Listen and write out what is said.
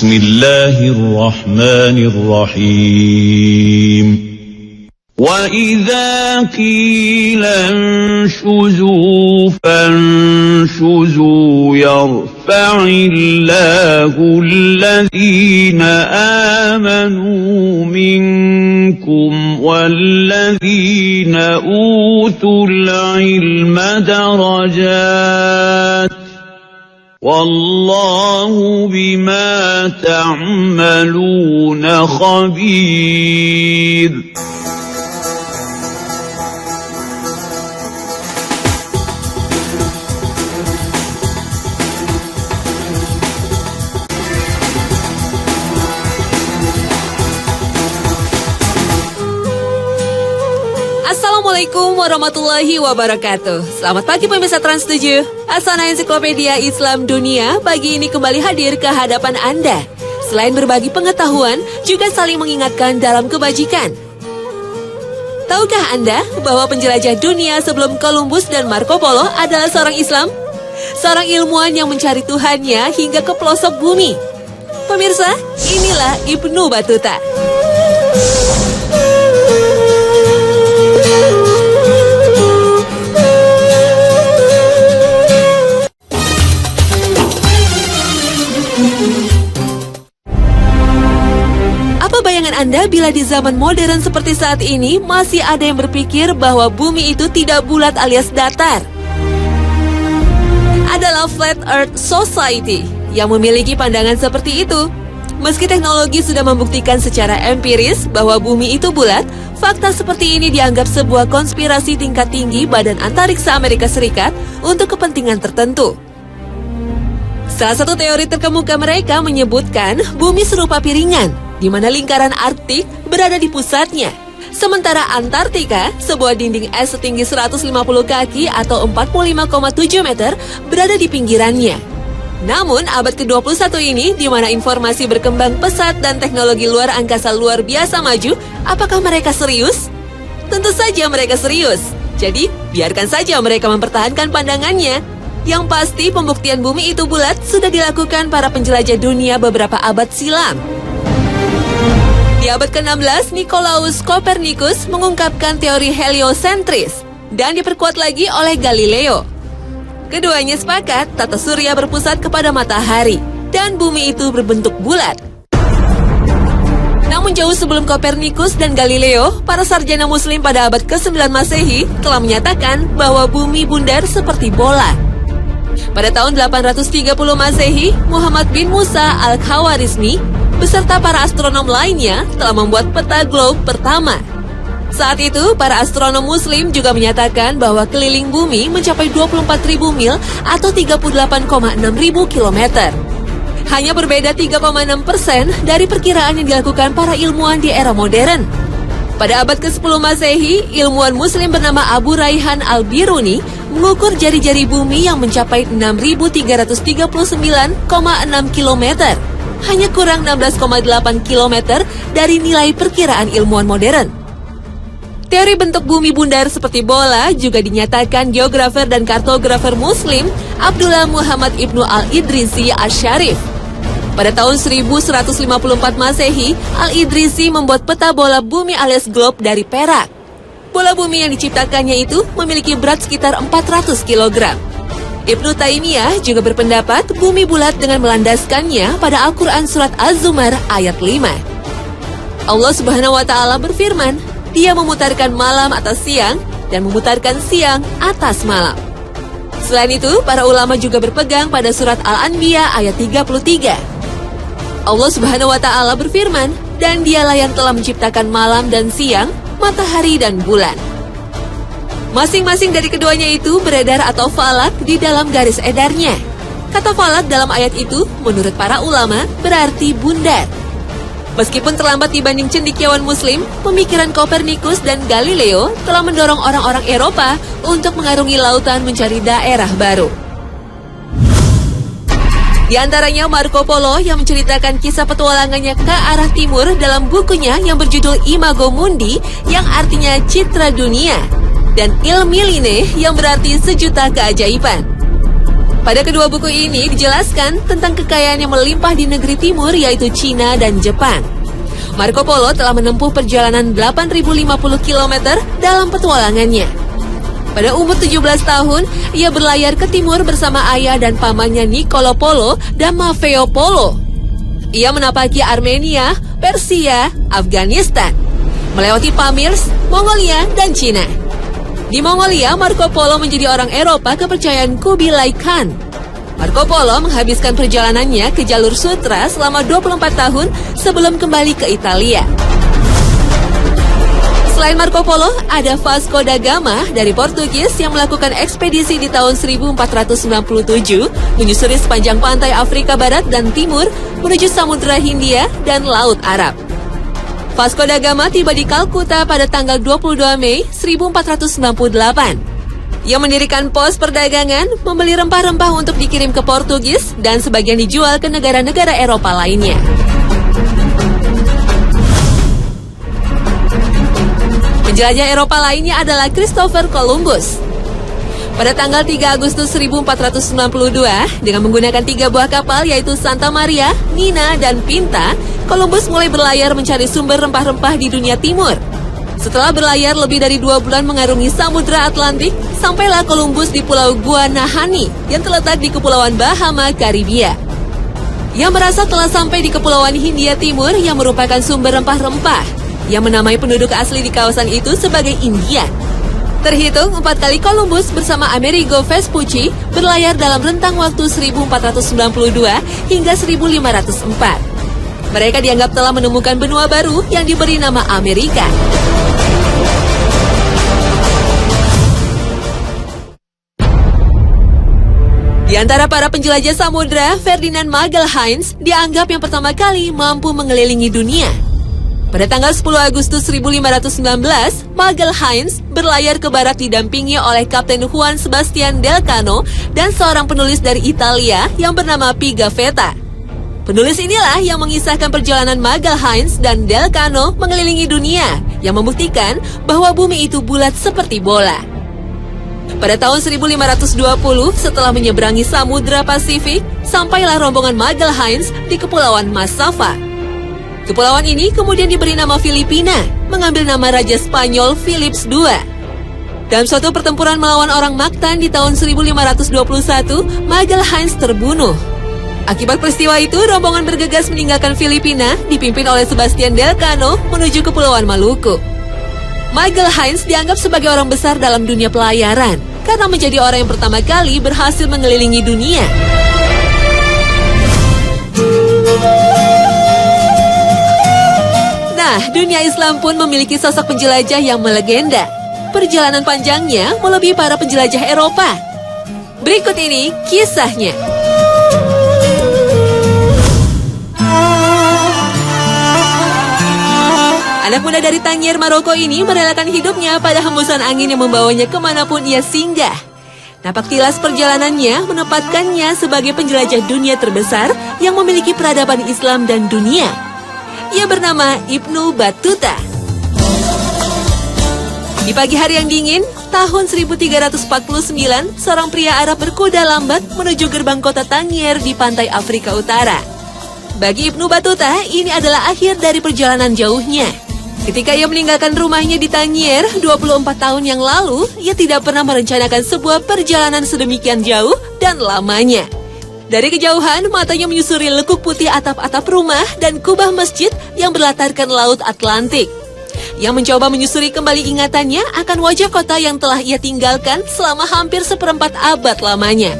Bismillahirrahmanirrahim. وَإِذَا قِيلَ انشُزُوا فَانشُزُوا يَرْفَعِ اللَّهُ الَّذِينَ آمَنُوا مِنكُمْ وَالَّذِينَ أُوتُوا الْعِلْمَ دَرَجَاتٍ وَاللَّهُ بِمَا تَعْمَلُونَ خَبِيرٌ. Assalamualaikum warahmatullahi wabarakatuh. Selamat pagi pemirsa Trans 7. Asana Ensiklopedia Islam Dunia pagi ini kembali hadir ke hadapan Anda. Selain berbagi pengetahuan, juga saling mengingatkan dalam kebajikan. Tahukah Anda bahwa penjelajah dunia sebelum Columbus dan Marco Polo adalah seorang Islam? Seorang ilmuwan yang mencari Tuhannya hingga ke pelosok bumi. Pemirsa, inilah Ibnu Battuta. Bayangan Anda bila di zaman modern seperti saat ini masih ada yang berpikir bahwa bumi itu tidak bulat alias datar. Adalah Flat Earth Society yang memiliki pandangan seperti itu. Meski teknologi sudah membuktikan secara empiris bahwa bumi itu bulat, fakta seperti ini dianggap sebuah konspirasi tingkat tinggi Badan Antariksa Amerika Serikat untuk kepentingan tertentu. Salah satu teori terkemuka mereka menyebutkan bumi serupa piringan, di mana lingkaran Arktik berada di pusatnya. Sementara Antartika, sebuah dinding es setinggi 150 kaki atau 45,7 meter, berada di pinggirannya. Namun, abad ke-21 ini, di mana informasi berkembang pesat dan teknologi luar angkasa luar biasa maju, apakah mereka serius? Tentu saja mereka serius. Jadi, biarkan saja mereka mempertahankan pandangannya. Yang pasti, pembuktian bumi itu bulat sudah dilakukan para penjelajah dunia beberapa abad silam. Di abad ke-16, Nicolaus Copernicus mengungkapkan teori heliosentris dan diperkuat lagi oleh Galileo. Keduanya sepakat tata surya berpusat kepada matahari dan bumi itu berbentuk bulat. Namun jauh sebelum Copernicus dan Galileo, para sarjana muslim pada abad ke-9 Masehi telah menyatakan bahwa bumi bundar seperti bola. Pada tahun 830 Masehi, Muhammad bin Musa al-Khawarizmi beserta para astronom lainnya telah membuat peta globe pertama. Saat itu, para astronom muslim juga menyatakan bahwa keliling bumi mencapai 24.000 mil atau 38,6 kilometer. Hanya berbeda 3,6% dari perkiraan yang dilakukan para ilmuwan di era modern. Pada abad ke-10 Masehi, ilmuwan muslim bernama Abu Raihan al-Biruni mengukur jari-jari bumi yang mencapai 6.339,6 kilometer. Hanya kurang 16,8 km dari nilai perkiraan ilmuwan modern. Teori bentuk bumi bundar seperti bola juga dinyatakan geografer dan kartografer muslim Abdullah Muhammad Ibnu Al-Idrisi Asy-Syarif. Pada tahun 1154 Masehi, Al-Idrisi membuat peta bola bumi alias globe dari perak. Bola bumi yang diciptakannya itu memiliki berat sekitar 400 kg. Ibnu Taimiyah juga berpendapat bumi bulat dengan melandaskannya pada Al-Quran Surat Az-Zumar ayat 5. Allah Subhanahu wa Ta'ala berfirman, Dia memutarkan malam atas siang dan memutarkan siang atas malam. Selain itu, para ulama juga berpegang pada Surat Al-Anbiya ayat 33. Allah Subhanahu wa Ta'ala berfirman, dan Dialah yang telah menciptakan malam dan siang, matahari dan bulan. Masing-masing dari keduanya itu beredar atau falak di dalam garis edarnya. Kata falak dalam ayat itu, menurut para ulama, berarti bundar. Meskipun terlambat dibanding cendekiawan muslim, pemikiran Copernicus dan Galileo telah mendorong orang-orang Eropa untuk mengarungi lautan mencari daerah baru. Di antaranya Marco Polo yang menceritakan kisah petualangannya ke arah timur dalam bukunya yang berjudul Imago Mundi yang artinya citra dunia, dan Il Milline yang berarti sejuta keajaiban. Pada kedua buku ini dijelaskan tentang kekayaan yang melimpah di negeri timur yaitu Cina dan Jepang. Marco Polo telah menempuh perjalanan 8.050 km dalam petualangannya. Pada umur 17 tahun, ia berlayar ke timur bersama ayah dan pamannya Niccolo Polo dan Maffeo Polo. Ia menapaki Armenia, Persia, Afghanistan, melewati Pamirs, Mongolia, dan Cina. Di Mongolia, Marco Polo menjadi orang Eropa kepercayaan Kubilai Khan. Marco Polo menghabiskan perjalanannya ke jalur sutra selama 24 tahun sebelum kembali ke Italia. Selain Marco Polo, ada Vasco da Gama dari Portugis yang melakukan ekspedisi di tahun 1497 menyusuri sepanjang pantai Afrika Barat dan Timur menuju Samudra Hindia dan Laut Arab. Vasco da Gama tiba di Kalkuta pada tanggal 22 Mei 1498. Ia mendirikan pos perdagangan, membeli rempah-rempah untuk dikirim ke Portugis dan sebagian dijual ke negara-negara Eropa lainnya. Penjelajah Eropa lainnya adalah Christopher Columbus. Pada tanggal 3 Agustus 1492, dengan menggunakan 3 buah kapal yaitu Santa Maria, Nina, dan Pinta, Columbus mulai berlayar mencari sumber rempah-rempah di dunia timur. Setelah berlayar lebih dari 2 bulan mengarungi Samudra Atlantik, sampailah Columbus di Pulau Guanahani yang terletak di Kepulauan Bahama, Karibia. Ia merasa telah sampai di Kepulauan Hindia Timur yang merupakan sumber rempah-rempah. Ia menamai penduduk asli di kawasan itu sebagai Indian. Terhitung 4 kali Columbus bersama Amerigo Vespucci berlayar dalam rentang waktu 1492 hingga 1504. Mereka dianggap telah menemukan benua baru yang diberi nama Amerika. Di antara para penjelajah samudra, Ferdinand Magelhaens dianggap yang pertama kali mampu mengelilingi dunia. Pada tanggal 10 Agustus 1519, Magelhaens berlayar ke barat didampingi oleh Kapten Juan Sebastian Delcano dan seorang penulis dari Italia yang bernama Pigafetta. Penulis inilah yang mengisahkan perjalanan Magelhaens dan Delcano mengelilingi dunia, yang membuktikan bahwa bumi itu bulat seperti bola. Pada tahun 1520, setelah menyeberangi Samudra Pasifik, sampailah rombongan Magelhaens di Kepulauan Massawa. Kepulauan ini kemudian diberi nama Filipina, mengambil nama Raja Spanyol Philips II. Dalam suatu pertempuran melawan orang Mactan di tahun 1521, Magelhaens terbunuh. Akibat peristiwa itu, rombongan bergegas meninggalkan Filipina, dipimpin oleh Sebastian Delcano menuju Kepulauan Maluku. Magelhaens dianggap sebagai orang besar dalam dunia pelayaran, karena menjadi orang yang pertama kali berhasil mengelilingi dunia. Nah, dunia Islam pun memiliki sosok penjelajah yang melegenda. Perjalanan panjangnya melebihi para penjelajah Eropa. Berikut ini kisahnya. Anak muda dari Tangier, Maroko ini merelakan hidupnya pada hembusan angin yang membawanya kemanapun ia singgah. Napak tilas perjalanannya menempatkannya sebagai penjelajah dunia terbesar yang memiliki peradaban Islam dan dunia. Ia bernama Ibnu Battuta. Di pagi hari yang dingin, tahun 1349, seorang pria Arab berkuda lambat menuju gerbang kota Tangier di pantai Afrika Utara. Bagi Ibnu Battuta, ini adalah akhir dari perjalanan jauhnya. Ketika ia meninggalkan rumahnya di Tangier 24 tahun yang lalu, ia tidak pernah merencanakan sebuah perjalanan sedemikian jauh dan lamanya. Dari kejauhan, matanya menyusuri lekuk putih atap-atap rumah dan kubah masjid yang berlatarkan Laut Atlantik. Ia mencoba menyusuri kembali ingatannya akan wajah kota yang telah ia tinggalkan selama hampir 1/4 abad lamanya.